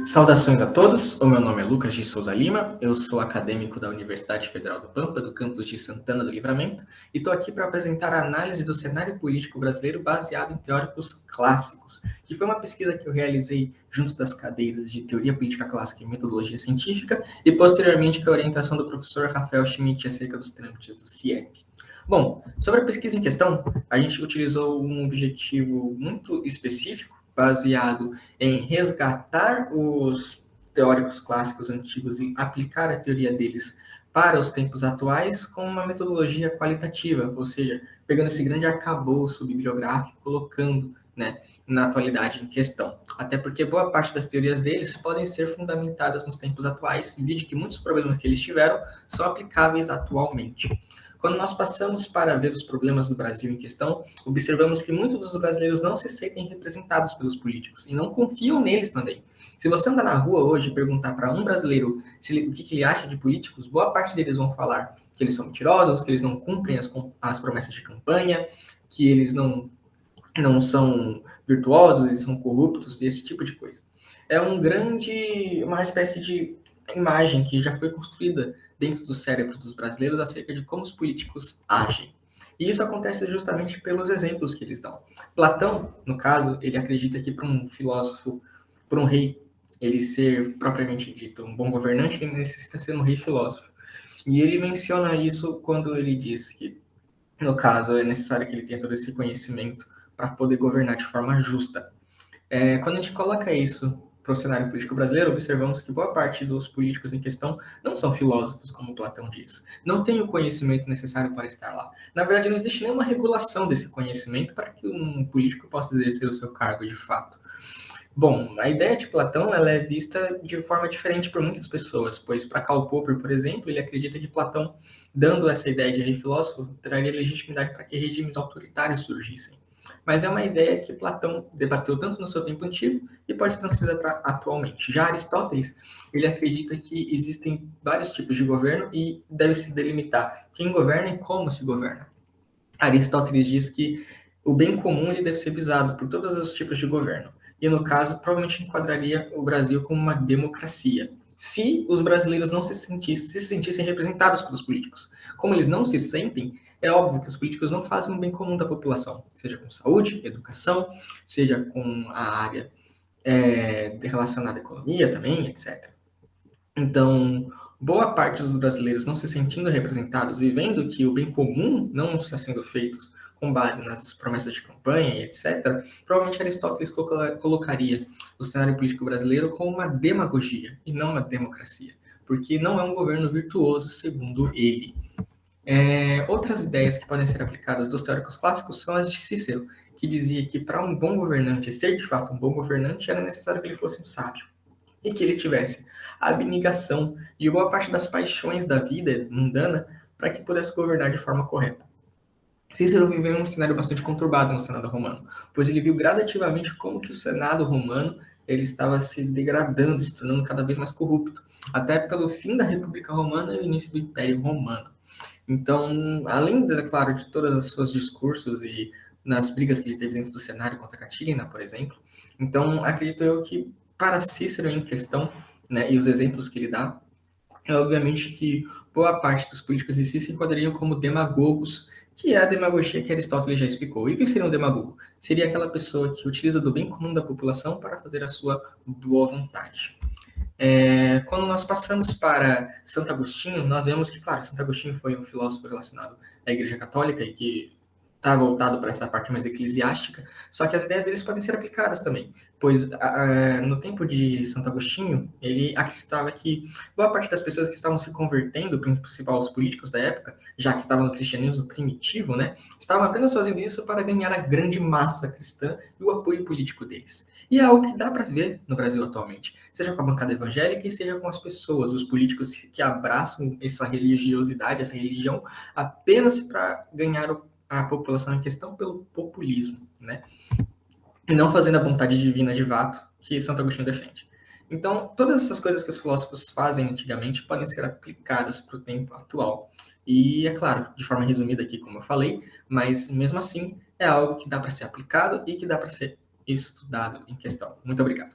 Saudações a todos, o meu nome é Lucas de Souza Lima, eu sou acadêmico da Universidade Federal do Pampa, do campus de Santana do Livramento, e estou aqui para apresentar a análise do cenário político brasileiro baseado em teóricos clássicos, que foi uma pesquisa que eu realizei junto das cadeiras de Teoria Política Clássica e Metodologia Científica, e posteriormente com a orientação do professor Rafael Schmidt acerca dos trâmites do CIEP. Bom, sobre a pesquisa em questão, a gente utilizou um objetivo muito específico, baseado em resgatar os teóricos clássicos antigos e aplicar a teoria deles para os tempos atuais com uma metodologia qualitativa, ou seja, pegando esse grande arcabouço bibliográfico, colocando, né, na atualidade em questão. Até porque boa parte das teorias deles podem ser fundamentadas nos tempos atuais, e vide que muitos problemas que eles tiveram são aplicáveis atualmente. Quando nós passamos para ver os problemas do Brasil em questão, observamos que muitos dos brasileiros não se sentem representados pelos políticos e não confiam neles também. Se você andar na rua hoje e perguntar para um brasileiro o que ele acha de políticos, boa parte deles vão falar que eles são mentirosos, que eles não cumprem as promessas de campanha, que eles não são virtuosos, eles são corruptos, esse tipo de coisa. É uma espécie de imagem que já foi construída dentro do cérebro dos brasileiros acerca de como os políticos agem. E isso acontece justamente pelos exemplos que eles dão. Platão, no caso, ele acredita que para um filósofo, para um rei, ele ser propriamente dito um bom governante, ele necessita ser um rei filósofo. E ele menciona isso quando ele diz que, no caso, é necessário que ele tenha todo esse conhecimento para poder governar de forma justa. Quando a gente coloca isso para o cenário político brasileiro, observamos que boa parte dos políticos em questão não são filósofos, como Platão diz. Não tem o conhecimento necessário para estar lá. Na verdade, não existe nenhuma regulação desse conhecimento para que um político possa exercer o seu cargo de fato. Bom, a ideia de Platão ela é vista de forma diferente por muitas pessoas, pois para Karl Popper, por exemplo, ele acredita que Platão, dando essa ideia de rei filósofo, traria legitimidade para que regimes autoritários surgissem. Mas é uma ideia que Platão debateu tanto no seu tempo antigo e pode ser transferida para atualmente. Já Aristóteles, ele acredita que existem vários tipos de governo e deve se delimitar quem governa e como se governa. Aristóteles diz que o bem comum ele deve ser visado por todos os tipos de governo. E, no caso, provavelmente enquadraria o Brasil como uma democracia, se os brasileiros não se sentissem representados pelos políticos. Como eles não se sentem, é óbvio que os políticos não fazem o bem comum da população, seja com saúde, educação, seja com a área relacionada à economia também, etc. Então, boa parte dos brasileiros não se sentindo representados e vendo que o bem comum não está sendo feito com base nas promessas de campanha e etc., provavelmente Aristóteles colocaria o cenário político brasileiro como uma demagogia e não uma democracia, porque não é um governo virtuoso, segundo ele. Outras ideias que podem ser aplicadas dos teóricos clássicos são as de Cícero, que dizia que para um bom governante ser de fato um bom governante era necessário que ele fosse um sábio e que ele tivesse a abnegação de boa parte das paixões da vida mundana para que pudesse governar de forma correta. Cícero viveu em um cenário bastante conturbado no Senado romano, pois ele viu gradativamente como que o Senado romano ele estava se degradando, se tornando cada vez mais corrupto, até pelo fim da República Romana e o início do Império Romano. Então, além, claro, de todos os seus discursos e nas brigas que ele teve dentro do cenário contra Catilina, por exemplo, então acredito eu que para Cícero em questão, né, e os exemplos que ele dá, é obviamente que boa parte dos políticos em si se enquadrariam como demagogos, que é a demagogia que Aristóteles já explicou. E o que seria um demagogo? Seria aquela pessoa que utiliza do bem comum da população para fazer a sua boa vontade. Quando nós passamos para Santo Agostinho, nós vemos que, claro, Santo Agostinho foi um filósofo relacionado à Igreja Católica e que está voltado para essa parte mais eclesiástica, só que as ideias deles podem ser aplicadas também, pois no tempo de Santo Agostinho, ele acreditava que boa parte das pessoas que estavam se convertendo, principalmente os políticos da época, já que estavam no cristianismo primitivo, né, estavam apenas fazendo isso para ganhar a grande massa cristã e o apoio político deles. E é algo que dá para ver no Brasil atualmente, seja com a bancada evangélica e seja com as pessoas, os políticos que abraçam essa religiosidade, essa religião, apenas para ganhar a população em questão pelo populismo, né? E não fazendo a vontade divina de fato que Santo Agostinho defende. Então, todas essas coisas que os filósofos fazem antigamente podem ser aplicadas para o tempo atual. E, é claro, de forma resumida aqui, como eu falei, mas mesmo assim é algo que dá para ser aplicado e que dá para ser estudado em questão. Muito obrigado.